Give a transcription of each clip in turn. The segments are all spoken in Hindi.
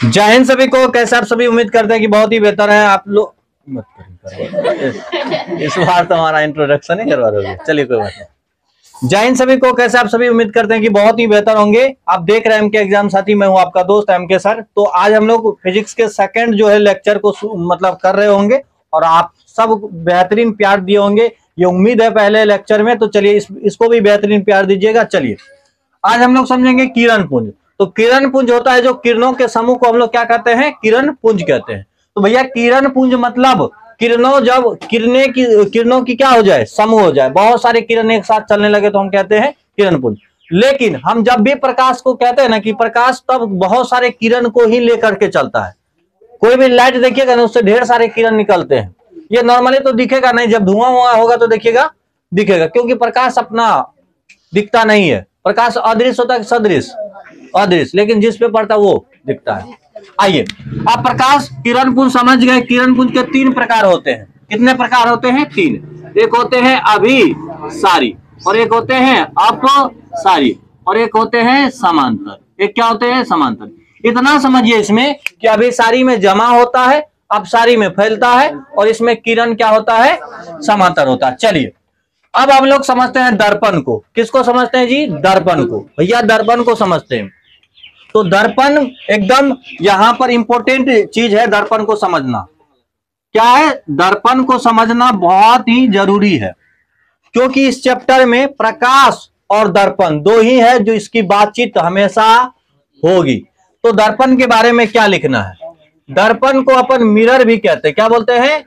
जय हिंद सभी को। कैसे आप सभी? उम्मीद करते हैं कि बहुत ही बेहतर है। आप लोग मत करिए, इस बार तो हमारा इंट्रोडक्शन ही करवा दोगे। चलिए कोई बात नहीं। जय हिंद सभी को। कैसे आप सभी? उम्मीद करते हैं कि बहुत ही बेहतर होंगे। आप देख रहे हैं एमके एग्जाम साथी, मैं हूं आपका दोस्त एमके सर। तो आज हम लोग फिजिक्स के सेकंड जो है लेक्चर को मतलब कर रहे होंगे और आप सब बेहतरीन प्यार दिए होंगे, ये उम्मीद है पहले लेक्चर में। तो चलिए इसको भी बेहतरीन प्यार दीजिएगा। चलिए आज हम लोग समझेंगे किरण पुंज। तो किरण पुंज होता है जो किरणों के समूह को हम लोग क्या कहते हैं? किरण पुंज कहते हैं। तो भैया किरण पुंज मतलब किरणों, जब किरणों की क्या हो जाए? समूह हो जाए। बहुत सारे किरण एक साथ चलने लगे तो हम कहते हैं किरण पुंज। लेकिन हम जब भी प्रकाश को कहते हैं ना कि प्रकाश, तब बहुत सारे किरण को ही लेकर के चलता है। कोई भी लाइट देखिएगा ना, उससे ढेर सारे किरण निकलते हैं। ये नॉर्मली तो दिखेगा नहीं, जब धुआं हुआ होगा तो दिखेगा, क्योंकि प्रकाश अपना दिखता नहीं है। प्रकाश अदृश्य होता है, सदृश अदृश्य, लेकिन जिस पे पड़ता है वो दिखता है। आइए, आप प्रकाश किरण पुंज समझ गए। किरण पुंज के 3 प्रकार होते हैं। कितने प्रकार होते हैं? 3। एक होते हैं अभिसारी, और एक होते हैं अपसारी, और एक होते हैं समांतर। एक क्या होते हैं? समांतर। इतना समझिए इसमें कि अभिसारी में जमा होता है, अपसारी में फैलता है, और इसमें किरण क्या होता है? समांतर होता है। चलिए अब हम लोग समझते हैं दर्पण को। किसको समझते हैं जी? दर्पण को। भैया दर्पण को समझते हैं। तो दर्पण एकदम यहां पर इंपॉर्टेंट चीज है। दर्पण को समझना क्या है? दर्पण को समझना बहुत ही जरूरी है, क्योंकि इस चैप्टर में प्रकाश और दर्पण दो ही है जो इसकी बातचीत हमेशा होगी। तो दर्पण के बारे में क्या लिखना है? दर्पण को अपन मिरर भी कहते हैं। क्या बोलते हैं?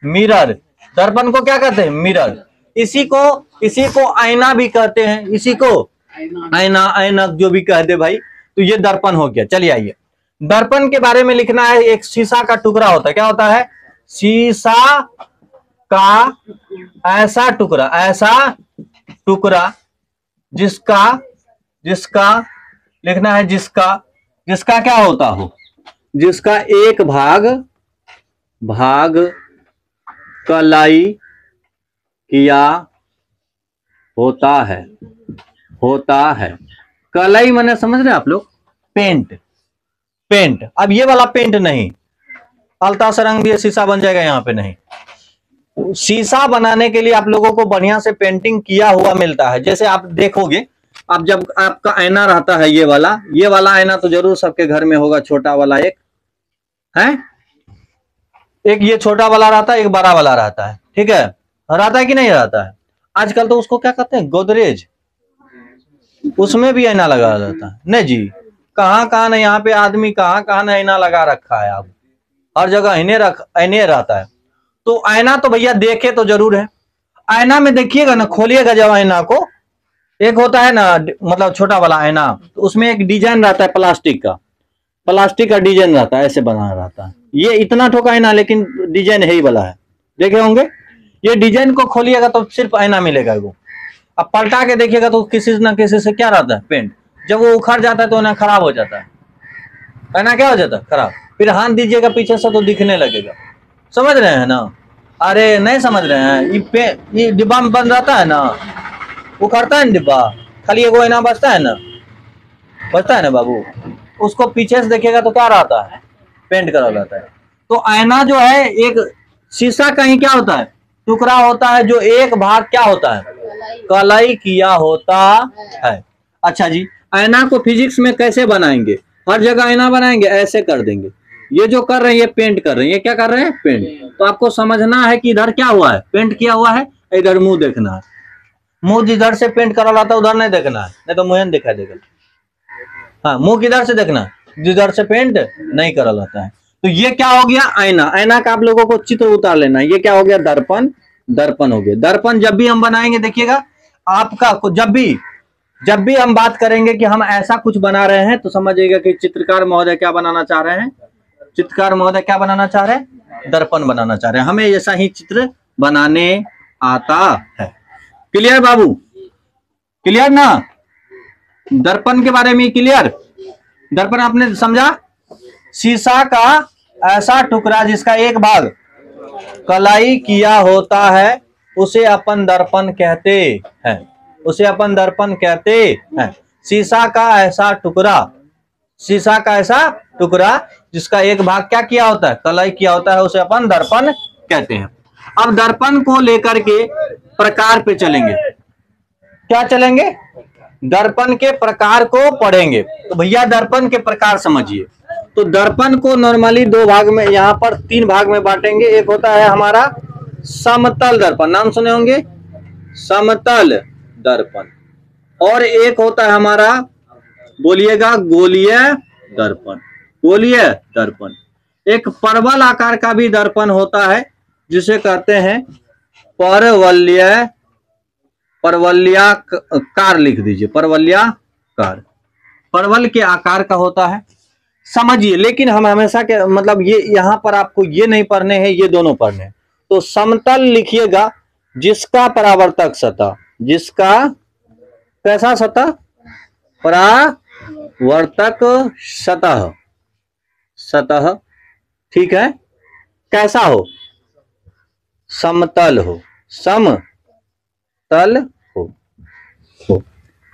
मिरर। दर्पण को क्या कहते हैं? मिरर। इसी को आईना भी कहते हैं। इसी को आईना, ऐनक जो भी कह दे भाई, तो ये दर्पण हो गया। चलिए आइए, दर्पण के बारे में लिखना है। एक शीशा का टुकड़ा होता है। क्या होता है? शीशा का ऐसा टुकड़ा जिसका लिखना है, जिसका क्या होता हो? जिसका एक भाग कलाई किया होता है। कलाई माने समझ रहे हैं आप लोग? पेंट। अब ये वाला पेंट नहीं, अलता सा रंग भी शीशा बन जाएगा, यहाँ पे नहीं। शीशा बनाने के लिए आप लोगों को बढ़िया से पेंटिंग किया हुआ मिलता है। जैसे आप देखोगे, आप जब आपका आईना रहता है, ये वाला आईना तो जरूर सबके घर में होगा। छोटा वाला एक है, एक ये छोटा वाला रहता है, एक बड़ा वाला रहता है। ठीक है, रहता है कि नहीं रहता है? आजकल तो उसको क्या कहते हैं? गोदरेज। उसमें भी आईना लगा रहता है। नहीं जी, कहाँ नहीं, यहाँ पे आदमी कहाँ नहीं आईना लगा रखा है। आप हर जगह आईने रहता है। तो आईना तो भैया देखे तो जरूर है। आईना में देखिएगा ना, खोलिएगा जब आईना को, एक होता है ना मतलब छोटा वाला आईना, तो उसमें एक डिजाइन रहता है प्लास्टिक का डिजाइन रहता है, ऐसे बना रहता है। ये इतना ठोका आईना, लेकिन डिजाइन है ही वाला है, देखे होंगे। ये डिजाइन को खोलिएगा तो सिर्फ आईना मिलेगा वो। अब पलटा के देखिएगा तो किसी न किसी से क्या रहता है? पेंट। जब वो उखड़ जाता है तो ना खराब हो जाता है। आईना क्या हो जाता है? खराब। फिर हाथ दीजिएगा पीछे से तो दिखने लगेगा। समझ रहे हैं ना? अरे नहीं समझ रहे हैं? ये डिब्बा में बंद रहता है ना, उखड़ता है ना डिब्बा, खाली एगो आईना बचता है ना बाबू। उसको पीछे से देखिएगा तो क्या रहता है? पेंट करा रहता है। तो आईना जो है एक शीशा का ही क्या होता है? टुकड़ा होता है, जो एक भाग क्या होता है? कलाई किया होता है। अच्छा जी, आईना को फिजिक्स में कैसे बनाएंगे? हर जगह आईना बनाएंगे? ऐसे कर देंगे। ये जो कर रहे हैं ये पेंट कर रहे हैं। ये क्या कर रहे हैं? पेंट। तो आपको समझना है कि इधर क्या हुआ है? पेंट किया हुआ है। इधर मुंह देखना है। मुंह जिधर से पेंट करा लाता है उधर नहीं देखना है, नहीं तो मुंह दिखाई देगा। हाँ, मुंह किधर से देखना है? जिधर से पेंट नहीं करा लाता है। तो ये क्या हो गया? आईना। आईना का आप लोगों को चित्र उतार लेना है। ये क्या हो गया? दर्पण हो गया। दर्पण जब भी हम बनाएंगे, देखिएगा आपका जब भी हम बात करेंगे कि हम ऐसा कुछ बना रहे हैं, तो समझिएगा कि चित्रकार महोदय क्या बनाना चाह रहे हैं? दर्पण बनाना चाह रहे हैं। हमें ऐसा ही चित्र बनाने आता है। क्लियर बाबू? क्लियर ना? दर्पण के बारे में क्लियर? दर्पण आपने समझा? शीशा का ऐसा टुकड़ा जिसका एक भाग कलाई किया होता है, उसे अपन दर्पण कहते हैं। शीशा का ऐसा टुकड़ा जिसका एक भाग क्या किया होता है, कलाई किया होता है, उसे अपन दर्पण कहते हैं। अब दर्पण को लेकर के प्रकार पे चलेंगे। क्या चलेंगे? दर्पण के प्रकार को पढ़ेंगे। तो भैया दर्पण के प्रकार समझिए। तो दर्पण को नॉर्मली दो भाग में, यहाँ पर तीन भाग में बांटेंगे। एक होता है हमारा समतल दर्पण, नाम सुने होंगे, समतल दर्पण। और एक होता है हमारा, बोलिएगा, गोलीय दर्पण। गोलीय दर्पण। एक परवल आकार का भी दर्पण होता है जिसे कहते हैं परवलयाकार, लिख दीजिए, परवलयाकार। परवल के आकार का होता है, समझिए। लेकिन हम हमेशा के मतलब ये यहाँ पर आपको ये नहीं पढ़ने हैं, ये दोनों पढ़ने हैं। तो समतल लिखिएगा जिसका परावर्तक सतह, जिसका कैसा सतह, परावर्तक सतह, सतह, ठीक है, कैसा हो, समतल हो, समतल हो।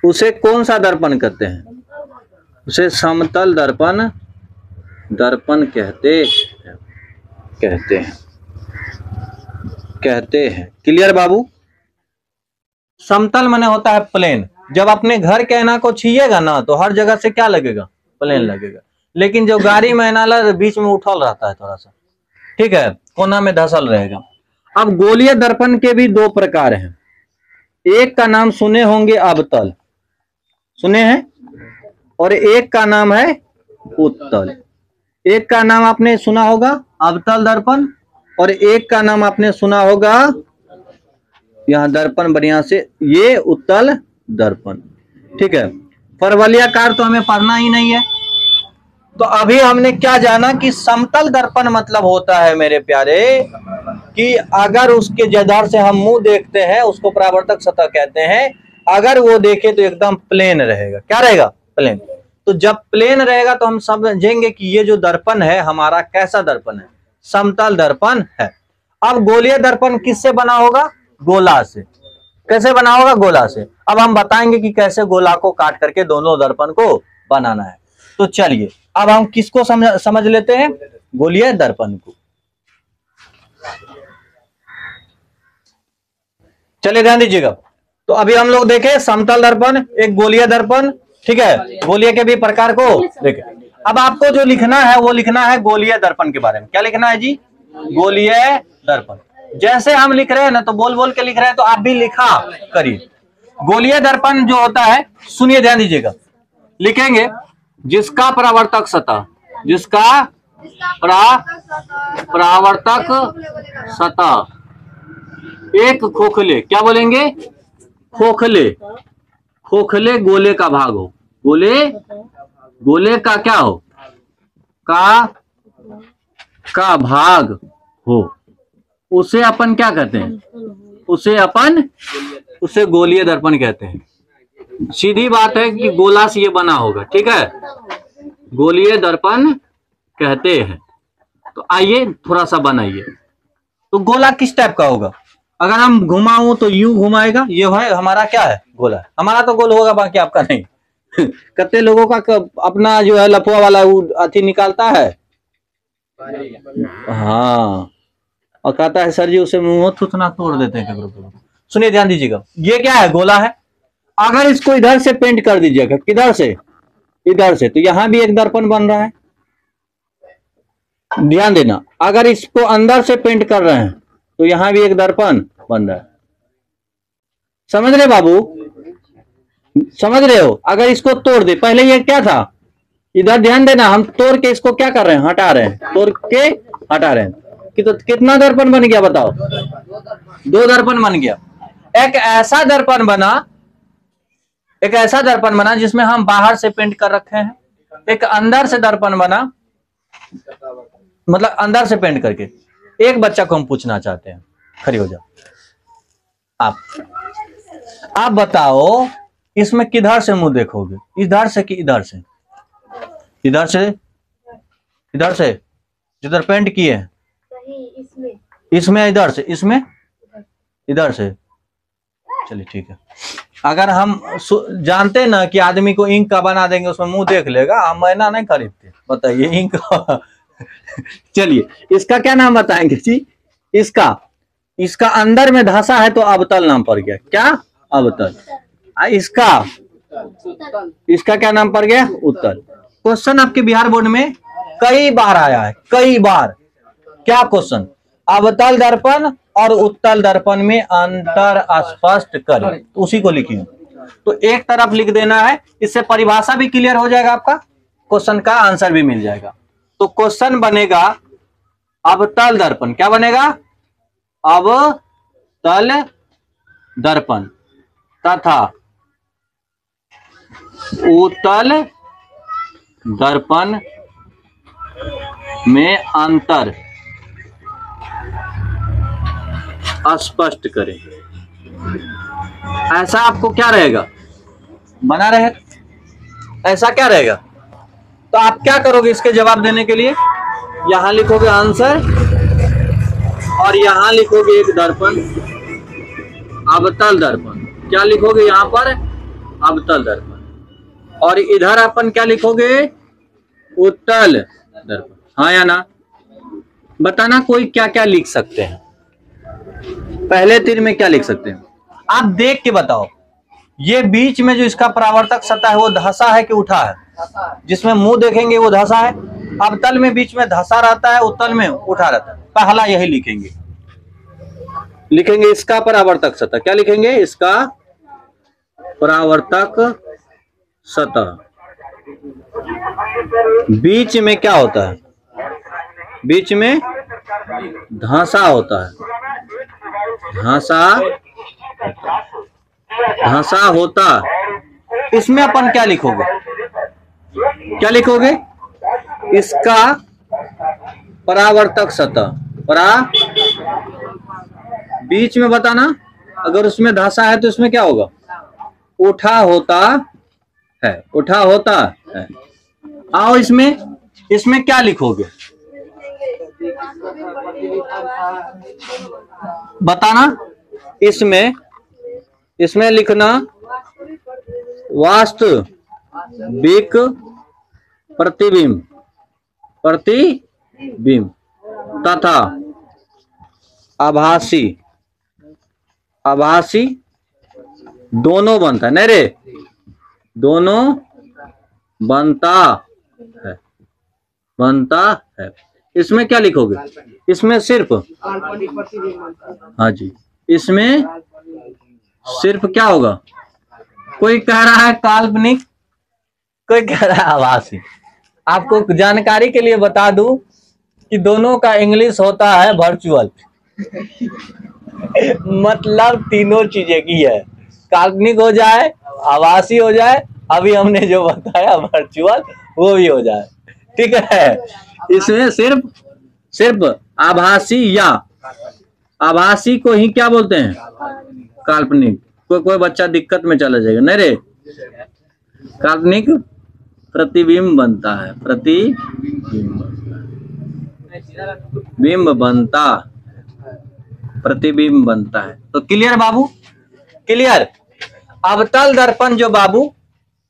उसे कौन सा दर्पण कहते हैं? उसे समतल दर्पण, दर्पण कहते हैं। क्लियर बाबू? समतल माने होता है प्लेन। जब अपने घर के ऐना को छीएगा ना तो हर जगह से क्या लगेगा, प्लेन लगेगा। लेकिन जो गाड़ी में ऐना बीच में उठल रहता है थोड़ा सा, ठीक है, कोना में धसल रहेगा। अब गोलीय दर्पण के भी दो प्रकार हैं। एक का नाम सुने होंगे अवतल, सुने हैं, और एक का नाम है उत्तल। एक का नाम आपने सुना होगा अवतल दर्पण, और एक का नाम आपने सुना होगा, यहां दर्पण बढ़िया से, ये उत्तल दर्पण, ठीक है। परवलयाकार तो हमें पढ़ना ही नहीं है। तो अभी हमने क्या जाना कि समतल दर्पण मतलब होता है मेरे प्यारे कि अगर उसके जदार से हम मुंह देखते हैं, उसको परावर्तक सतह कहते हैं। अगर वो देखे तो एकदम प्लेन रहेगा। क्या रहेगा? प्लेन। तो जब प्लेन रहेगा तो हम समझेंगे कि ये जो दर्पण है हमारा कैसा दर्पण है, समतल दर्पण है। अब गोलीय दर्पण किससे बना होगा? गोला से। कैसे बना होगा? गोला से। अब हम बताएंगे कि कैसे गोला को काट करके दोनों दर्पण को बनाना है। तो चलिए अब हम किसको समझ लेते हैं? गोलीय दर्पण को। चलिए ध्यान दीजिएगा। तो अभी हम लोग देखें समतल दर्पण, एक गोलीय दर्पण, ठीक है। गोलीय के भी प्रकार को देखें। अब आपको जो लिखना है वो लिखना है गोलीय दर्पण के बारे में। क्या लिखना है जी? गोलीय दर्पण। जैसे हम लिख रहे हैं ना, तो बोल बोल के लिख रहे हैं, तो आप भी लिखा करिए। गोलीय दर्पण जो होता है, सुनिए ध्यान दीजिएगा, लिखेंगे जिसका परावर्तक सतह, जिसका परावर्तक सतह एक खोखले, क्या बोलेंगे? खोखले, खोखले गोले का भाग हो। गोले का क्या हो? का भाग हो, उसे अपन क्या कहते हैं? उसे गोलीय दर्पण कहते हैं। सीधी बात है कि गोला से ये बना होगा, ठीक है, गोलीय दर्पण कहते हैं। तो आइए थोड़ा सा बनाइए। तो गोला किस टाइप का होगा? अगर हम घुमाऊं तो यूं घुमाएगा, ये है हमारा क्या है? गोला। हमारा तो गोल होगा, बाकी आपका नहीं। कितने लोगों का अपना जो है लफुआ वाला अथी निकालता है, हाँ, और कहता है सर जी उसे मुंह थूथना तोड़ देते हैं। सुनिए ध्यान दीजिएगा, ये क्या है? गोला है। अगर इसको इधर से पेंट कर दीजिएगा, किधर से? इधर से, तो यहां भी एक दर्पण बन रहा है। ध्यान देना, अगर इसको अंदर से पेंट कर रहे हैं तो यहां भी एक दर्पण बन रहा है। समझ रहे बाबू? समझ रहे हो? अगर इसको तोड़ दे, पहले ये क्या था? इधर ध्यान देना, हम तोड़ के इसको क्या कर रहे हैं? हटा रहे हैं, तोड़ के हटा रहे हैं। तो कितना दर्पण बन गया बताओ? दो दर्पण बन गया। एक ऐसा दर्पण बना जिसमें हम बाहर से पेंट कर रखे हैं। एक अंदर से दर्पण बना, मतलब अंदर से पेंट करके। एक बच्चा को हम पूछना चाहते हैं, खड़ी हो जाओ। आप बताओ इसमें किधर से मुंह देखोगे? इधर से कि इधर से? इधर से, इधर से जिधर पेंट किए हैं, इसमें इधर से, इसमें इधर से। चलिए ठीक है। अगर हम जानते ना कि आदमी को इंक का बना देंगे, उसमें मुंह देख लेगा, हम मैना नहीं खरीदते। बताइए इंक चलिए इसका क्या नाम बताएंगे जी? इसका अंदर में धंसा है तो अवतल नाम पड़ गया। क्या? अवतल। इसका क्या नाम पड़ गया? उत्तल। क्वेश्चन आपके बिहार बोर्ड में कई बार आया है, कई बार। क्या क्वेश्चन? अवतल दर्पण और उत्तल दर्पण में अंतर स्पष्ट करें, तो उसी को लिखिए। तो एक तरफ लिख देना है, इससे परिभाषा भी क्लियर हो जाएगा, आपका क्वेश्चन का आंसर भी मिल जाएगा। तो क्वेश्चन बनेगा अवतल दर्पण। क्या बनेगा? अवतल दर्पण तथा उत्तल दर्पण में अंतर स्पष्ट करें। ऐसा आपको क्या रहेगा? बना रहे ऐसा क्या रहेगा? तो आप क्या करोगे इसके जवाब देने के लिए? यहां लिखोगे आंसर और यहां लिखोगे एक दर्पण, अवतल दर्पण। क्या लिखोगे यहां पर? अवतल दर्पण। और इधर अपन क्या लिखोगे? उत्तल दर्पण। हाँ या ना? बताना कोई क्या क्या लिख सकते हैं। पहले तीर में क्या लिख सकते हैं? आप देख के बताओ। ये बीच में जो इसका परावर्तक सतह है वो धंसा है कि उठा है? जिसमें मुंह देखेंगे वो धंसा है। अवतल में बीच में धंसा रहता है, उत्तल में उठा रहता है। पहला यही लिखेंगे। लिखेंगे इसका परावर्तक सतह। क्या लिखेंगे? इसका परावर्तक सतह। बीच में क्या होता है? बीच में धंसा होता है। धंसा होता। इसमें अपन क्या लिखोगे? क्या लिखोगे? इसका परावर्तक सतह। बीच में बताना। अगर उसमें धंसा है तो इसमें क्या होगा? उठा होता है। उठा होता है। आओ इसमें क्या लिखोगे? बताना। इसमें लिखना वास्तविक प्रतिबिंब तथा आभासी दोनों बनता है। नहीं रे, दोनों बनता है। इसमें क्या लिखोगे? इसमें सिर्फ, हाँ जी, इसमें सिर्फ क्या होगा? कोई कह रहा है काल्पनिक, कोई कह रहा है आभासी। आपको जानकारी के लिए बता दूं कि दोनों का इंग्लिश होता है वर्चुअल। मतलब तीनों चीजें की है। काल्पनिक हो जाए, आभासी हो जाए, अभी हमने जो बताया वर्चुअल, वो भी हो जाए। ठीक है? इसमें सिर्फ आभासी या आभासी को ही क्या बोलते हैं? काल्पनिक। कोई बच्चा दिक्कत में चला जाएगा। नहीं रे, काल्पनिक प्रतिबिंब बनता है। प्रतिबिंब बनता है। तो क्लियर बाबू? क्लियर? अवतल दर्पण जो बाबू,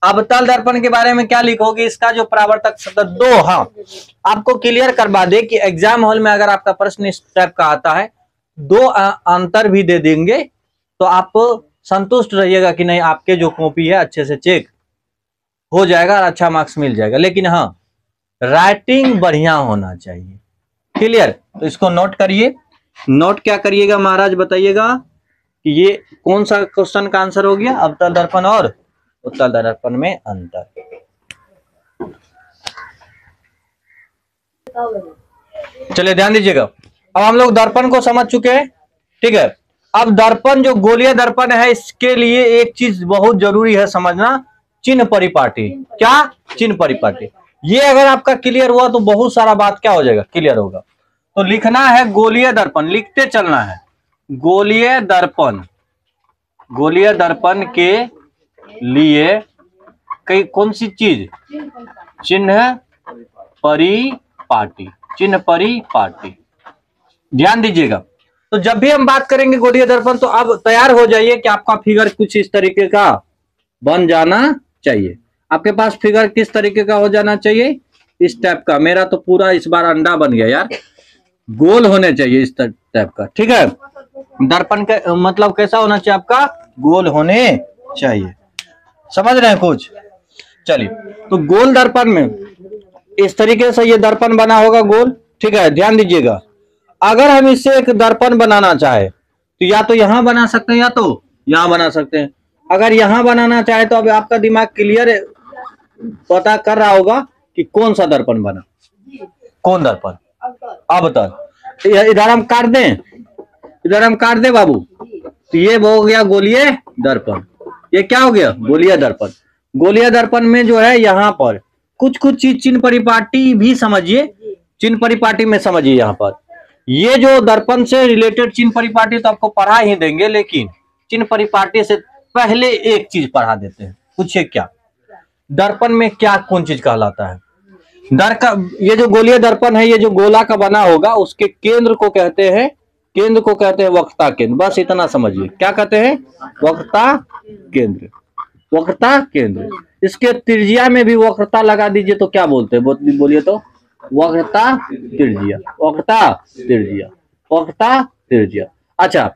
अवतल दर्पण के बारे में क्या लिखोगे? इसका जो परावर्तक सतह दो, हाँ आपको क्लियर करवा दे कि एग्जाम हॉल में अगर आपका प्रश्न इस टाइप का आता है, दो अंतर भी दे देंगे तो आप संतुष्ट रहिएगा कि नहीं, आपके जो कॉपी है अच्छे से चेक हो जाएगा और अच्छा मार्क्स मिल जाएगा। लेकिन हाँ, राइटिंग बढ़िया होना चाहिए। क्लियर? तो इसको नोट करिए। नोट क्या करिएगा महाराज, बताइएगा कि ये कौन सा क्वेश्चन का आंसर हो गया? अवतल दर्पण और उत्तल दर्पण में अंतर। चलिए ध्यान दीजिएगा। अब हम लोग दर्पण को समझ चुके हैं। ठीक है? अब दर्पण जो गोलीय दर्पण है, इसके लिए एक चीज बहुत जरूरी है समझना, चिन्ह परिपाटी। क्या? चिन्ह परिपाटी। ये अगर आपका क्लियर हुआ तो बहुत सारा बात क्या हो जाएगा? क्लियर होगा। तो लिखना है गोलीय दर्पण, लिखते चलना है। गोलीय दर्पण के लिए कौन सी चीज? चिन्ह परिपाटी। चिन्ह परिपाटी। ध्यान दीजिएगा। तो जब भी हम बात करेंगे गोलीय दर्पण तो अब तैयार हो जाइए कि आपका फिगर कुछ इस तरीके का बन जाना चाहिए। आपके पास फिगर किस तरीके का हो जाना चाहिए, इस टाइप का। मेरा तो पूरा इस बार अंडा बन गया यार, गोल होने चाहिए इस टाइप का, ठीक है। दर्पण का मतलब कैसा होना चाहिए आपका, गोल होने चाहिए। समझ रहे हैं कुछ? चलिए, तो गोल दर्पण में इस तरीके से ये दर्पण बना होगा गोल, ठीक है। ध्यान दीजिएगा, अगर हम इससे एक दर्पण बनाना चाहे तो या तो यहां बना सकते हैं या तो यहां बना सकते हैं। अगर यहां बनाना चाहे तो अब आपका दिमाग क्लियर पता कर रहा होगा कि कौन सा दर्पण बना, कौन दर्पण। अब तक इधर हम काट दें, इधर हम काट दें बाबू, तो ये हो गया गोलीय दर्पण। ये क्या हो गया, गोलीय दर्पण। गोलीय दर्पण में जो है यहाँ पर कुछ कुछ चीज चिन्ह परिपाटी भी समझिए, चिन्ह परिपाटी में समझिए। यहाँ पर ये जो दर्पण से रिलेटेड चिन्ह परिपाटी तो आपको पढ़ा ही देंगे, लेकिन चिन्ह परिपाटी से पहले एक चीज पढ़ा देते हैं। पूछिए क्या, दर्पण में क्या कौन चीज कहलाता है। ये जो गोलीय दर्पण है, ये जो गोला का बना होगा, उसके केंद्र को कहते हैं, केंद्र को कहते हैं वक्रता केंद्र। बस इतना समझिए, क्या कहते हैं, वक्रता केंद्र, वक्रता केंद्र। इसके त्रिज्या में भी वक्रता लगा दीजिए तो क्या बोलते हैं, बोलिए तो, वक्रता त्रिज्या, वक्रता त्रिज्या, वक्रता त्रिज्या। अच्छा,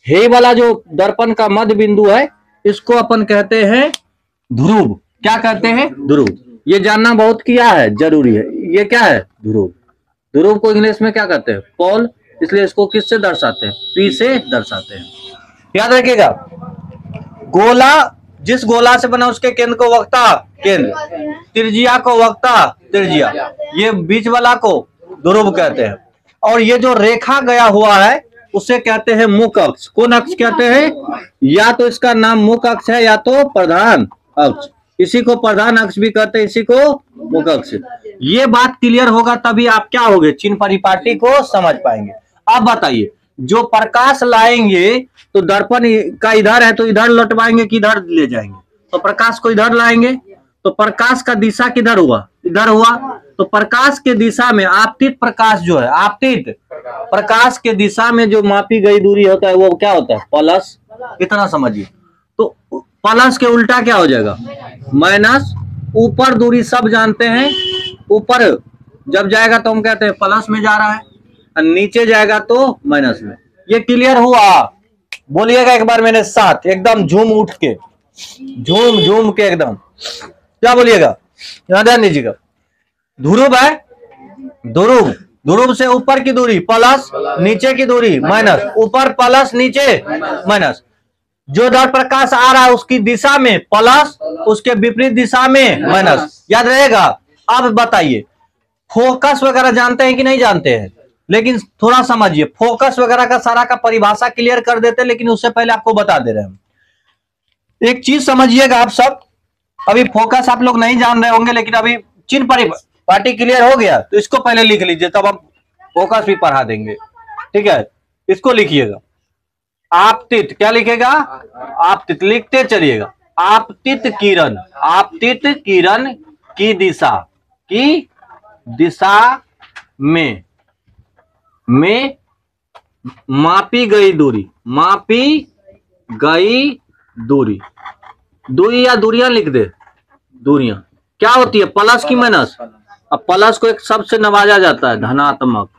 हे वाला जो दर्पण का मध्य बिंदु है, इसको अपन कहते हैं ध्रुव। क्या कहते हैं, ध्रुव। ये जानना बहुत क्या है, जरूरी है। ये क्या है, ध्रुव। ध्रुव को इंग्लिश में क्या कहते हैं, पोल। इसलिए इसको किससे दर्शाते हैं, पी से दर्शाते हैं। याद रखिएगा, गोला जिस गोला से बना उसके केंद्र को वक्रता केंद्र, त्रिज्या को वक्रता त्रिज्या, ये बीच वाला को ध्रुव कहते हैं। और ये जो रेखा गया हुआ है उसे कहते हैं मुख अक्ष। कौन अक्ष कहते हैं, या तो इसका नाम मुख अक्ष है या तो प्रधान अक्ष। इसी को प्रधान अक्ष भी कहते हैं, इसी को मुख अक्ष। ये बात क्लियर होगा तभी आप क्या होगे, चिन्ह परिपाटी को समझ पाएंगे। अब बताइए, जो प्रकाश लाएंगे तो दर्पण का इधर है तो इधर लौटवाएंगे कि इधर ले जाएंगे, तो प्रकाश को इधर लाएंगे तो प्रकाश का दिशा किधर हुआ, इधर हुआ। तो प्रकाश के दिशा में आपतित प्रकाश जो है, आपतित प्रकाश के दिशा में जो मापी गई दूरी होता है वो क्या होता है, प्लस। इतना समझिए। तो प्लस के उल्टा क्या हो जाएगा, माइनस। ऊपर दूरी सब जानते हैं, ऊपर जब जाएगा तो हम कहते हैं प्लस में जा रहा है, और नीचे जाएगा तो माइनस में। ये क्लियर हुआ, बोलिएगा एक बार मेरे साथ, एकदम झूम उठ के, झूम झूम के एकदम। क्या बोलिएगा, यहां ध्यान दीजिएगा। ध्रुव है, ध्रुव, ध्रुव से ऊपर की दूरी प्लस, नीचे की दूरी माइनस। ऊपर प्लस, नीचे माइनस। जो दर प्रकाश आ रहा है उसकी दिशा में प्लस, उसके विपरीत दिशा में माइनस। याद रहेगा। अब बताइए, फोकस वगैरह जानते हैं कि नहीं जानते हैं, लेकिन थोड़ा समझिए। फोकस वगैरह का सारा का परिभाषा क्लियर कर देते हैं, लेकिन उससे पहले आपको बता दे रहे हैं। एक चीज समझिएगा आप सब, अभी फोकस आप लोग नहीं जान रहे होंगे, लेकिन अभी चिन्ह परिपाटी क्लियर हो गया तो इसको पहले लिख लीजिए, तब हम फोकस भी पढ़ा देंगे, ठीक है। इसको लिखिएगा, आपतित। क्या लिखेगा, आपतित। लिखते चलिएगा, आपतित किरण, आपतित किरण की दिशा, की दिशा में मापी गई दूरी, मापी गई दूरी, दूरी या दूरियां लिख दे। दूरियां क्या होती है, प्लस की माइनस। अब प्लस को एक शब्द से नवाजा जाता है, धनात्मक,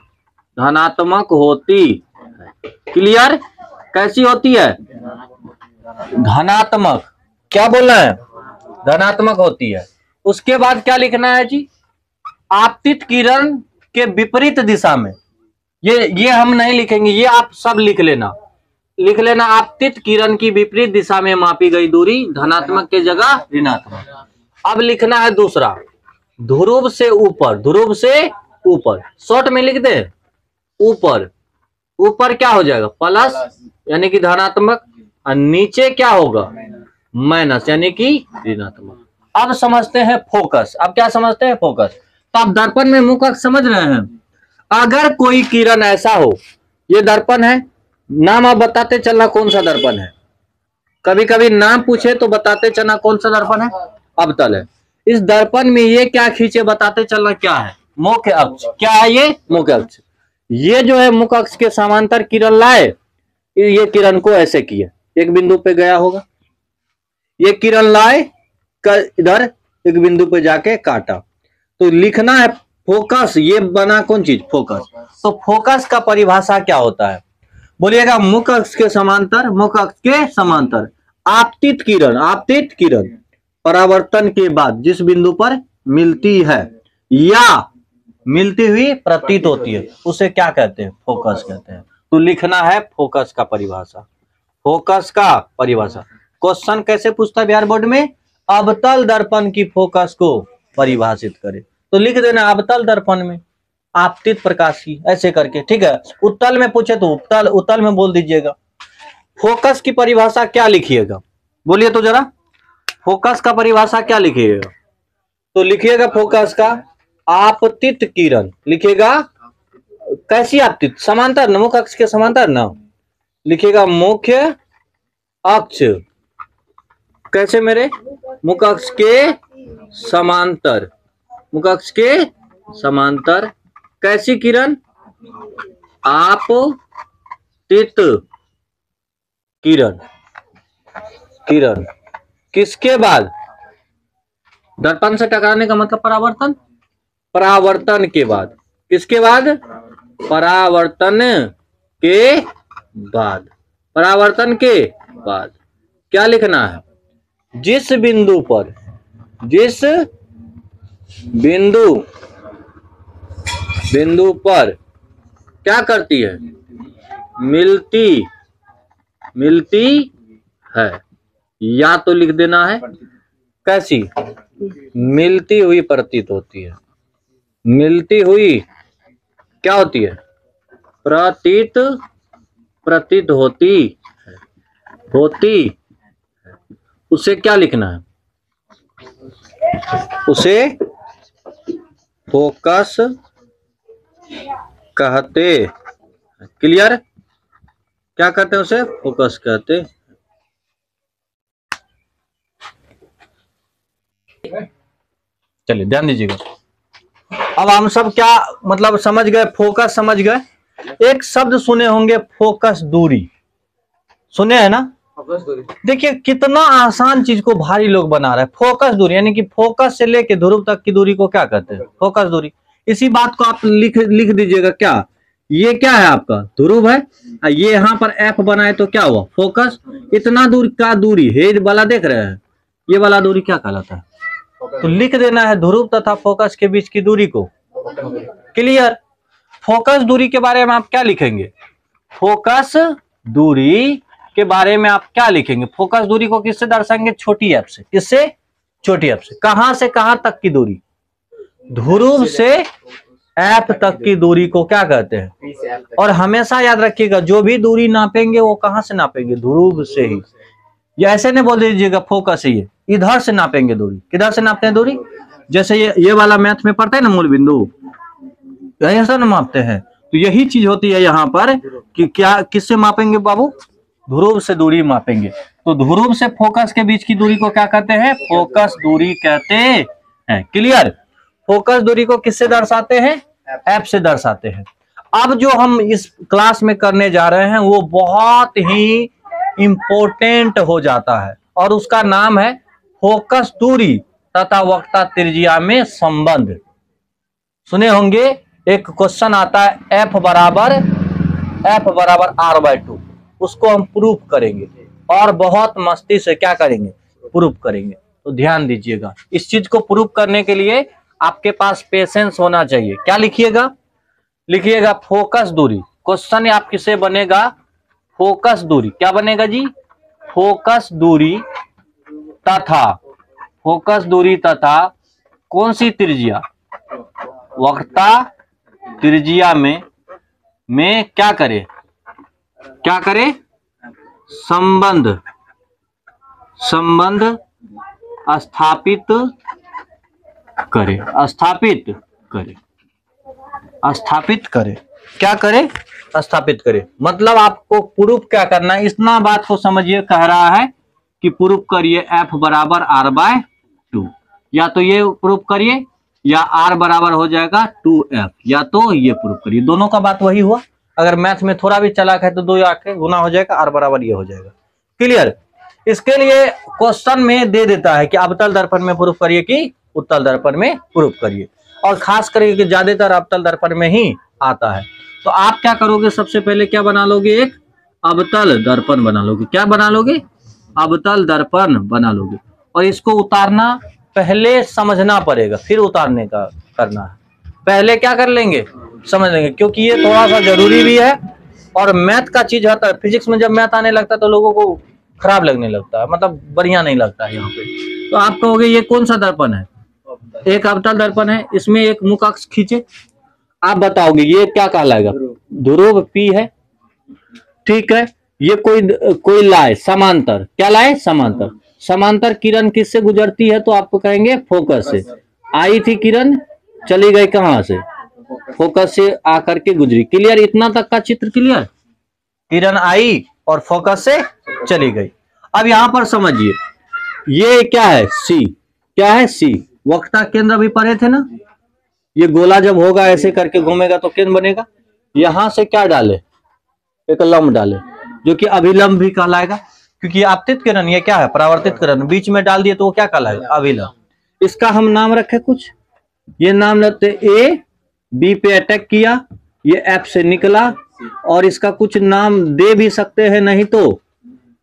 धनात्मक होती है। क्लियर, कैसी होती है, धनात्मक। क्या बोलना है, धनात्मक होती है। उसके बाद क्या लिखना है जी, आपतित किरण के विपरीत दिशा में। ये हम नहीं लिखेंगे, ये आप सब लिख लेना, लिख लेना। आपतित किरण की विपरीत दिशा में मापी गई दूरी, धनात्मक के जगह ऋणात्मक। अब लिखना है दूसरा, ध्रुव से ऊपर, ध्रुव से ऊपर, शॉर्ट में लिख दे, ऊपर। ऊपर क्या हो जाएगा, प्लस यानी कि धनात्मक, और नीचे क्या होगा, माइनस यानी कि ऋणात्मक। अब समझते हैं फोकस। अब क्या समझते हैं, फोकस। तो आप दर्पण में मुख अक्ष समझ रहे हैं। अगर कोई किरण ऐसा हो, ये दर्पण है, नाम आप बताते चलना कौन सा दर्पण है। कभी कभी नाम पूछे तो बताते चलना कौन सा दर्पण है, अवतल है। इस दर्पण में ये क्या खींचे बताते चलना क्या है, मुख्य अक्ष। क्या है ये, मुख्य अक्ष। ये जो है मुख्य अक्ष के समांतर किरण लाए, ये किरण को ऐसे किए, एक बिंदु पे गया होगा, ये किरण लाए इधर एक बिंदु पे जाके काटा, तो लिखना है फोकस, ये बना कौन चीज, फोकस। तो फोकस का परिभाषा क्या होता है, बोलिएगा मुख्य अक्ष के समांतर, मुख्य अक्ष के समांतर आपतित किरण परावर्तन के बाद जिस बिंदु पर मिलती है या मिलती हुई प्रतीत होती है उसे क्या कहते हैं, फोकस कहते हैं। तो लिखना है फोकस का परिभाषा, फोकस का परिभाषा। क्वेश्चन कैसे पूछता है बिहार बोर्ड में, अवतल दर्पण की फोकस को परिभाषित करे, तो लिख देना अवतल दर्पण में आपतित प्रकाश की, ऐसे करके, ठीक है। उत्तल में पूछे तो उत्तल में बोल दीजिएगा। फोकस की परिभाषा क्या लिखिएगा, बोलिए तो जरा, फोकस का परिभाषा क्या लिखिएगा, तो लिखिएगा फोकस का आपतित किरण, लिखिएगा कैसी आपतित, समांतर न, मुख्य अक्ष के समांतर ना, लिखिएगा मुख्य अक्ष, कैसे मेरे, मुख्य अक्ष के समांतर, मुख्य अक्ष के समांतर कैसी किरण, आपतित किरण, किरण किसके बाद, दर्पण से टकराने का मतलब परावर्तन, परावर्तन के बाद, किसके बाद, परावर्तन के बाद, परावर्तन के बाद क्या लिखना है, जिस बिंदु पर, जिस बिंदु पर क्या करती है, मिलती है, या तो लिख देना है कैसी, मिलती हुई प्रतीत होती है, मिलती हुई क्या होती है, प्रतीत होती है, उसे क्या लिखना है, उसे फोकस कहते, क्लियर, क्या कहते हैं उसे, फोकस कहते। चलिए ध्यान दीजिएगा, अब हम सब क्या मतलब समझ गए, फोकस समझ गए। एक शब्द सुने होंगे फोकस दूरी, सुने है ना, देखिए कितना आसान चीज को भारी लोग बना रहे हैं। फोकस दूरी यानी कि फोकस से लेके ध्रुव तक की दूरी को क्या कहते हैं, फोकस दूरी। इसी बात को आप लिख दीजिएगा, क्या ये क्या है आपका ध्रुव है, ये यहाँ पर एफ बनाए तो क्या हुआ, फोकस। इतना दूर का दूरी है वाला देख रहे हैं, ये वाला दूरी क्या कहलाता है, तो लिख देना है ध्रुव तथा फोकस के बीच की दूरी को, क्लियर। फोकस दूरी के बारे में आप क्या लिखेंगे, फोकस दूरी के बारे में आप क्या लिखेंगे, फोकस दूरी को किससे दर्शाएंगे, छोटी एफ से, किससे, छोटी एफ से। कहां से कहां तक की दूरी, ध्रुव से एफ तक की दूरी को क्या कहते हैं। और हमेशा याद रखिएगा जो भी दूरी नापेंगे वो कहां से नापेंगे, ध्रुव से ही। या ऐसे नहीं बोल दीजिएगा फोकस है, ये इधर से नापेंगे दूरी, किधर से नापते हैं दूरी, जैसे ये वाला मैथ में पढ़ते हैं ना मूल बिंदु, यही से ना मापते हैं, तो यही चीज होती है यहाँ पर कि क्या किससे मापेंगे बाबू, ध्रुव से दूरी मापेंगे। तो ध्रुव से फोकस के बीच की दूरी को क्या कहते हैं, फोकस दूरी कहते हैं, क्लियर। फोकस दूरी को किससे दर्शाते हैं, एफ से दर्शाते हैं। अब जो हम इस क्लास में करने जा रहे हैं वो बहुत ही इंपॉर्टेंट हो जाता है और उसका नाम है फोकस दूरी तथा वक्रता त्रिज्या में संबंध। सुने होंगे एक क्वेश्चन आता है एफ बराबर r/2, उसको हम प्रूफ करेंगे और बहुत मस्ती से क्या करेंगे, प्रूफ करेंगे। तो ध्यान दीजिएगा, इस चीज को प्रूफ करने के लिए आपके पास पेशेंस होना चाहिए। क्या लिखिएगा, लिखिएगा फोकस दूरी, क्वेश्चन आपके से बनेगा फोकस दूरी, क्या बनेगा जी, फोकस दूरी तथा कौन सी त्रिज्या, वक्रता त्रिज्या में क्या करे संबंध स्थापित करे। मतलब आपको प्रूफ क्या करना है, इतना बात को समझिए, कह रहा है कि प्रूफ करिए f बराबर r/2, या तो ये प्रूफ करिए या R बराबर हो जाएगा 2F, या तो ये प्रूफ करिए। दोनों का बात वही हुआ। अगर मैथ में थोड़ा भी चालाक है तो 2 आके गुना हो जाएगा, R बराबर ये हो जाएगा। क्लियर। इसके लिए क्वेश्चन में दे देता है कि अवतल दर्पण में प्रूफ करिए कि उत्तल दर्पण में प्रूफ करिए, और खास करके कि ज्यादातर अवतल दर्पण में ही आता है। तो आप क्या करोगे, सबसे पहले क्या बना लोगे, एक अवतल दर्पण बना लोगे। क्या बना लोगे, अवतल दर्पण बना लोगे। और इसको उतारना पहले समझना पड़ेगा, फिर उतारने का करना है। पहले क्या कर लेंगे, समझ लेंगे, क्योंकि ये थोड़ा सा जरूरी भी है। और मैथ का चीज होता है, फिजिक्स में जब मैथ आने लगता है तो लोगों को खराब लगने लगता है, मतलब बढ़िया नहीं लगता है यहाँ पे। तो आप कहोगे ये कौन सा दर्पण है, एक अवतल दर्पण है, इसमें एक मुख अक्ष खींचे। आप बताओगे ये क्या कहलाएगा, ध्रुव P है, ठीक है। ये कोई लाए समांतर, क्या लाए, समांतर। समांतर किरण किससे गुजरती है, तो आपको कहेंगे फोकस से। आई थी किरण, चली गई कहां से, फोकस से आकर के गुजरी। क्लियर, इतना तक का चित्र क्लियर। किरण आई और फोकस से चली गई। अब यहां पर समझिए, ये क्या है, सी, क्या है, सी। वक्रता केंद्र भी पढ़े थे ना, ये गोला जब होगा ऐसे करके घूमेगा तो केंद्र बनेगा। यहां से क्या डाले, एक लंब डाले, जो कि अभिलंब भी कहलाएगा, क्योंकि आपतित किरण ये क्या है, परावर्तित किरण, बीच में डाल दिए तो वो क्या कहलाएगा, अभिलंब। इसका हम नाम रखे कुछ, ये नाम लेते ए, बी पे अटैक किया, ये एफ से निकला, और इसका कुछ नाम दे भी सकते हैं, नहीं तो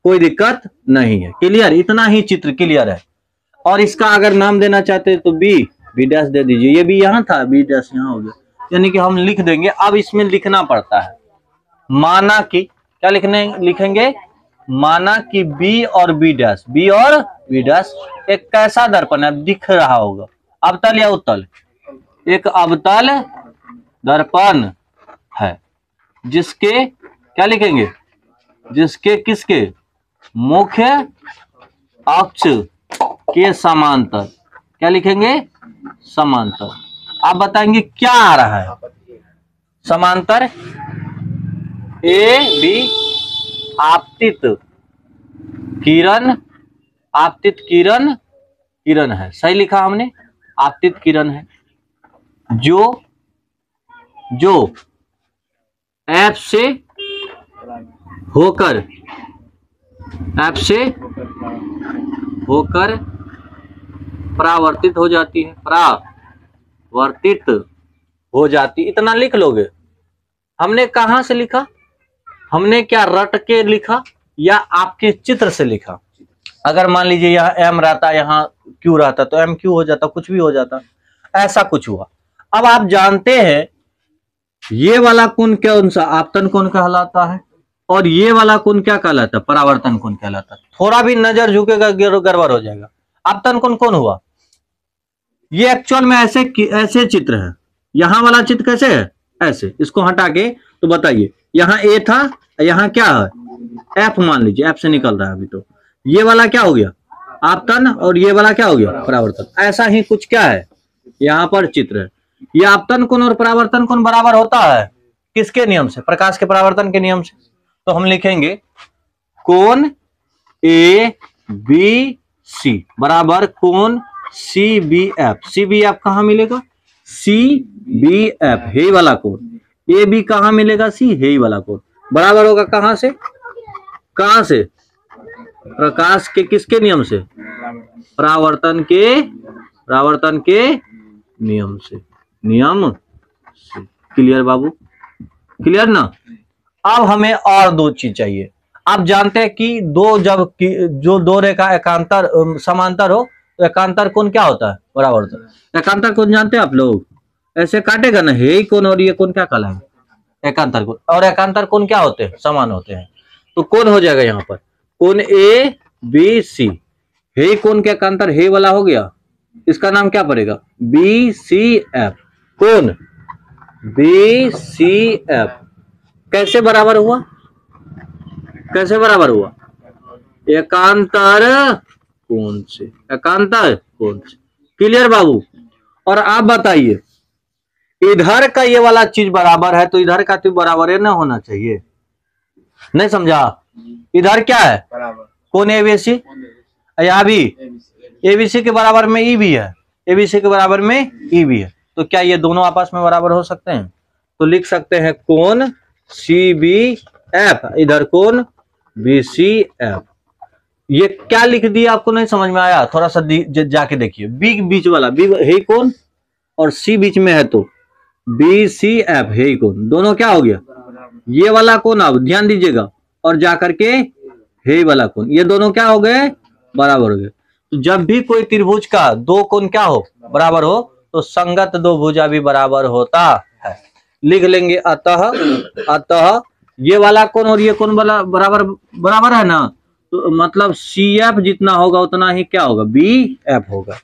कोई दिक्कत नहीं है। क्लियर, इतना ही चित्र क्लियर है। और इसका अगर नाम देना चाहते हैं तो बी डैश दे दीजिए। ये भी यहाँ था, बी डैश यहाँ हो गया, यानी कि हम लिख देंगे। अब इसमें लिखना पड़ता है, माना कि क्या लिखेंगे, माना कि बी और बी डैश, बी और बी डैश एक कैसा दर्पण है, दिख रहा होगा, अवतल या उत्तल, एक अवतल दर्पण है, जिसके क्या लिखेंगे, जिसके किसके, मुख्य अक्ष के समांतर, क्या लिखेंगे, समांतर। आप बताएंगे क्या आ रहा है, समांतर ए बी, आपतित किरण, आपतित किरण, किरण है, सही लिखा हमने, आपतित किरण है, जो एफ से होकर, एफ से होकर परावर्तित हो जाती है, परावर्तित हो जाती। इतना लिख लोगे। हमने कहां से लिखा, हमने क्या रट के लिखा या आपके चित्र से लिखा। अगर मान लीजिए यहाँ एम रहता, यहाँ क्यू रहता, तो एम क्यू हो जाता, कुछ भी हो जाता, ऐसा कुछ हुआ। अब आप जानते हैं ये वाला कोण कौन सा, आपतन कोण कहलाता है, और ये वाला कोण क्या कहलाता है, परावर्तन कोण कहलाता है। थोड़ा भी नजर झुकेगा गड़बड़ हो जाएगा। आपतन कोण कौन हुआ, ये एक्चुअल में ऐसे चित्र है। यहां वाला चित्र कैसे है, ऐसे। इसको हटा के तो बताइए, यहाँ ए था, यहाँ क्या है, एफ मान लीजिए, एफ से निकल रहा है अभी। तो ये वाला क्या हो गया, आपतन, और ये वाला क्या हो गया, परावर्तन। ऐसा ही कुछ क्या है यहाँ पर चित्र है। ये आपतन कोण और परावर्तन कोण बराबर होता है किसके नियम से, प्रकाश के परावर्तन के नियम से। तो हम लिखेंगे कोण ए बी सी बराबर कोण C B F. C B F कहां मिलेगा, सी बी एफ, हे वाला कोण। ए बी कहां मिलेगा, सी, हे वाला कोण, बराबर होगा कहां से, कहां से, प्रकाश के किसके नियम से, परावर्तन के नियम से, नियम से। क्लियर बाबू, क्लियर ना। अब हमें और दो चीज चाहिए। आप जानते हैं कि जो दो रेखा एकांतर समांतर हो तो एकांतर कोण क्या होता है, परावर्तन। एकांतर कोण जानते हैं आप लोग, ऐसे काटेगा ना, हे कोण और ये कोण क्या कहलाएगा, एकांतर कोण। और एकांतर कोण क्या होते हैं, समान होते हैं। तो कोण हो जाएगा यहाँ पर कोण ए बी सी, हे कोण के एकांतर हे वाला हो गया, इसका नाम क्या पड़ेगा, बी सी एफ। कोण बी सी एफ कैसे बराबर हुआ, कैसे बराबर हुआ, एकांतर कोण से, एकांतर कोण से। क्लियर बाबू। और आप बताइए, इधर का ये वाला चीज बराबर है तो इधर का तो बराबर है ना होना चाहिए, नहीं समझा। इधर क्या है, कोण एबीसी, यहाँ भी एबीसी के बराबर में ई भी है, ABC के बराबर में EB है, तो क्या ये दोनों आपस में बराबर हो सकते हैं? तो लिख सकते हैं कोण CBF, इधर कोण BCF। ये क्या लिख दिया आपको नहीं समझ में आया? थोड़ा सा जाके देखिए, बी बीच वाला, बी है कोण और सी बीच में है तो BCF है कोण, दोनों क्या हो गया? ये वाला कोण, अब ध्यान दीजिएगा, और जाकर के हे वाला कोण, ये दोनों क्या हो गए? बराबर हो गए। तो जब भी कोई त्रिभुज का दो कोण क्या हो? बराबर हो, तो संगत दो भुजा भी बराबर होता है। लिख लेंगे अतः ये वाला कोण और ये कोण वाला बराबर है ना, तो मतलब CF जितना होगा उतना ही क्या होगा? BF होगा।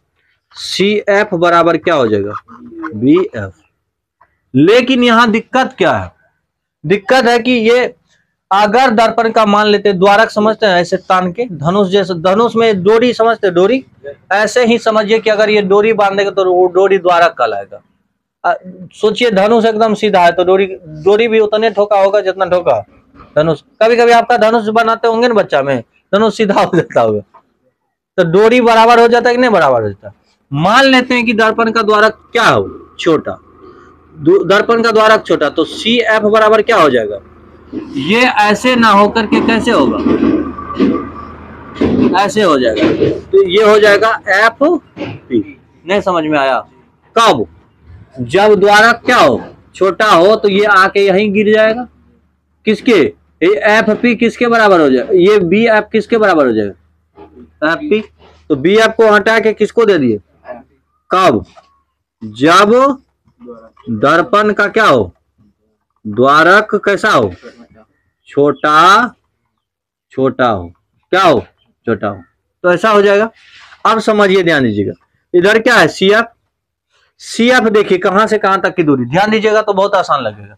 CF बराबर क्या हो जाएगा? BF। लेकिन यहां दिक्कत क्या है? दिक्कत है कि ये अगर दर्पण का मान लेते, द्वारक समझते हैं ऐसे तान के, धनुष जैसे, धनुष में डोरी समझते, डोरी, ऐसे ही समझिए कि अगर ये डोरी बांधेगा तो वो डोरी द्वारक कहलाएगा। सोचिए धनुष एकदम सीधा है तो डोरी भी उतने ठोका होगा जितना ठोका धनुष। कभी कभी आपका धनुष बनाते होंगे ना बच्चा में, धनुष सीधा हो जाता होगा, तो डोरी बराबर हो जाता है कि नहीं बराबर हो जाता? मान लेते हैं कि दर्पण का द्वारक क्या हो? छोटा, दर्पण का द्वारक छोटा, तो CF बराबर क्या हो जाएगा? ये ऐसे ना होकर के कैसे होगा? ऐसे हो जाएगा, तो ये हो जाएगा FP। नहीं समझ में आया? कब? जब द्वारक क्या हो? छोटा हो, तो ये आके यहीं गिर जाएगा। किसके? ये FP किसके बराबर हो जाएगा? ये BF किसके बराबर हो जाएगा? FP। तो BF को हटा के किसको दे दिए? कब? जब दर्पण का क्या हो? द्वारक कैसा हो? छोटा हो। क्या हो? छोटा हो, तो ऐसा हो जाएगा। अब समझिए, ध्यान दीजिएगा, इधर क्या है? CF देखिए कहां से कहां तक की दूरी, ध्यान दीजिएगा तो बहुत आसान लगेगा।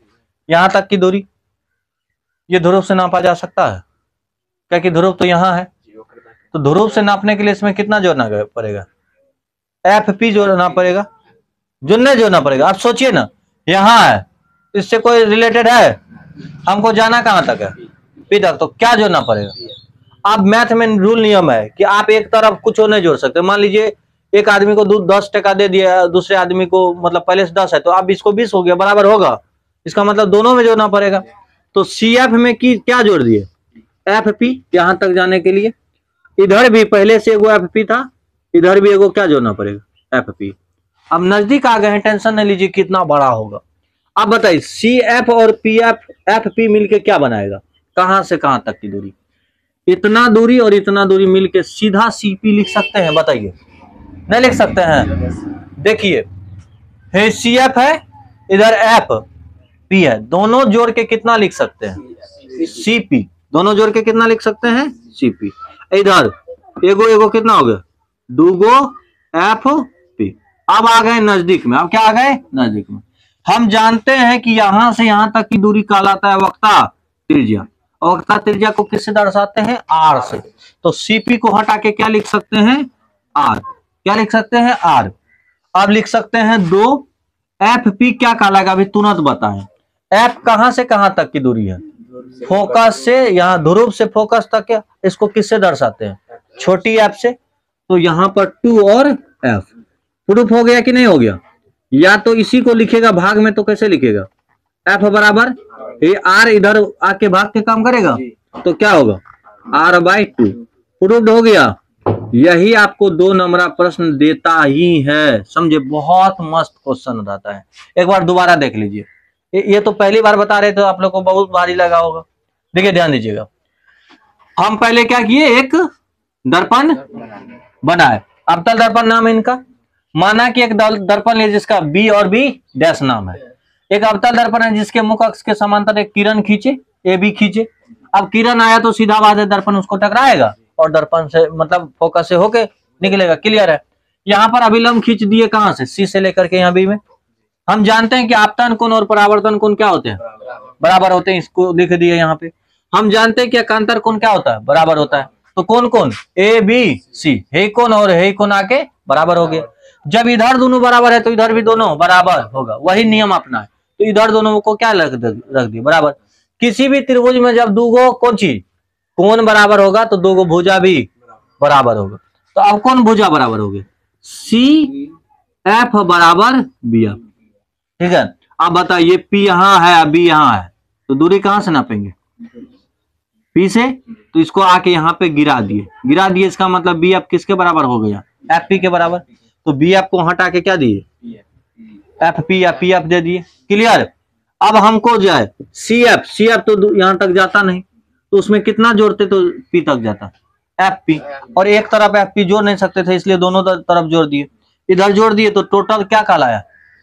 यहां तक की दूरी ये ध्रुव से नापा जा सकता है, क्या कि ध्रुव तो यहां है, तो ध्रुव से नापने के लिए इसमें कितना जोड़ना पड़ेगा? FP जोड़ना पड़ेगा, जोड़ना पड़ेगा। आप सोचिए ना, यहां है, इससे कोई रिलेटेड है? हमको जाना कहां तक है? P तक, तो क्या जोड़ना पड़ेगा? अब मैथ में रूल नियम है कि आप एक तरफ कुछ नहीं जोड़ सकते। मान लीजिए एक आदमी को 10 टका दे दिया, दूसरे आदमी को मतलब पहले से 10 है, तो अब इसको 20 हो गया, बराबर होगा, इसका मतलब दोनों में जोड़ना पड़ेगा। तो CF में की क्या जोड़ दिए? FP, यहां तक जाने के लिए। इधर भी पहले से एगो FP था, इधर भी एगो क्या जोड़ना पड़ेगा? FP। अब नजदीक आ गए हैं, टेंशन नहीं लीजिए कितना बड़ा होगा। अब बताइए CF और FP मिलके क्या बनाएगा? कहां से कहां तक की दूरी? इतना दूरी और इतना दूरी मिलके सीधा CP लिख सकते हैं? बताइए, नहीं लिख सकते हैं? देखिए, CF है, इधर FP है, दोनों जोड़ के कितना लिख सकते हैं? CP। दोनों जोड़ के कितना लिख सकते हैं? CP। इधर एगो कितना हो गया? 2 FP। अब आ गए नजदीक में। अब क्या आ गए? नजदीक में। हम जानते हैं कि यहां से यहां तक की दूरी कहलाता है वक्ता त्रिज्या। वक्ता त्रिज्या को किससे दर्शाते हैं? R से। तो CP को हटा के क्या लिख सकते हैं? R। क्या लिख सकते हैं? R। अब लिख सकते हैं 2 FP क्या कहलाएगा? अभी तुरंत बताएं। F कहां से कहां तक की दूरी है? फोकस से, यहां ध्रुव से फोकस तक है, इसको किससे दर्शाते हैं? छोटी f से। तो यहां पर 2 और f प्रूफ हो गया कि नहीं हो गया? या तो इसी को लिखेगा भाग में, तो कैसे लिखेगा? f बराबर ये r इधर आके भाग के काम करेगा, तो क्या होगा? r/2। प्रूफ हो गया। यही आपको 2 नंबर प्रश्न देता ही है, समझे? बहुत मस्त क्वेश्चन रहता है। एक बार दोबारा देख लीजिए, ये तो पहली बार बता रहे थे, तो आप लोग को बहुत भारी लगा होगा। देखिए ध्यान दीजिएगा, हम पहले क्या किए? एक दर्पण बनाए, अवतल दर्पण नाम है इनका। माना कि एक दर्पण है जिसका B और B डैश नाम है। एक अवतल दर्पण है जिसके मुख अक्ष के समांतर एक किरण खींचे, AB खींचे। अब किरण आया तो सीधा बात है दर्पण उसको टकराएगा और दर्पण से मतलब फोकस से होके निकलेगा। क्लियर है? यहाँ पर अभिलंब खींच दिए, कहां से? C से लेकर के यहाँ B में। हम जानते हैं कि आपतन कोण और परावर्तन कोण क्या होते हैं? बराबर होते हैं, इसको लिख दिए यहाँ पे। हम जानते हैं कि एकांतर कोण क्या होता है? बराबर होता है। तो कौन कौन? ABC, हे कोण और हे कोण आके बराबर हो गए। जब इधर दोनों बराबर है तो इधर भी दोनों बराबर होगा, वही नियम अपना है। तो इधर दोनों को क्या रख दिए? बराबर। किसी भी त्रिभुज में जब 2 कौन चीज कोण बराबर होगा तो 2 भुजा भी बराबर होगा। तो अब कौन भुजा बराबर हो गए? एफ बराबर बी एफ। ठीक है, अब बताइए पी यहाँ है, बी यहाँ है, तो दूरी कहां से नापेंगे? पी से। तो इसको आके यहाँ पे गिरा दिए, इसका मतलब बी एफ किसके बराबर हो गया? एफ पी के बराबर। तो बी एफ को हटा के क्या दिए? एफ पी या पी एफ दे दिए। क्लियर? अब हमको जो है सी एफ तो यहां तक जाता नहीं, तो उसमें कितना जोड़ते तो पी तक जाता? F P. और एक तरफ एफ पी जोड़ नहीं सकते थे, इसलिए दोनों तरफ जोड़ दिए। इधर जोड़ दिए तो टोटल क्या कहलाया?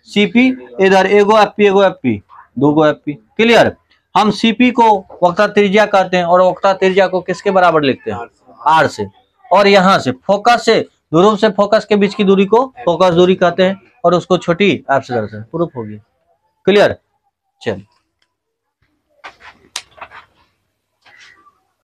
सीपी। इधर एगो एफ पी, दो गो एफ पी। क्लियर? हम सीपी को वक्र त्रिज्या कहते हैं, और वक्र त्रिज्या को किसके बराबर लिखते हैं? आर से। और यहां से फोकस से, ध्रुव से फोकस के बीच की दूरी को फोकस दूरी कहते हैं, और उसको छोटी एफ से दर्शाते हैं। प्रूफ हो गया। क्लियर? चलिए।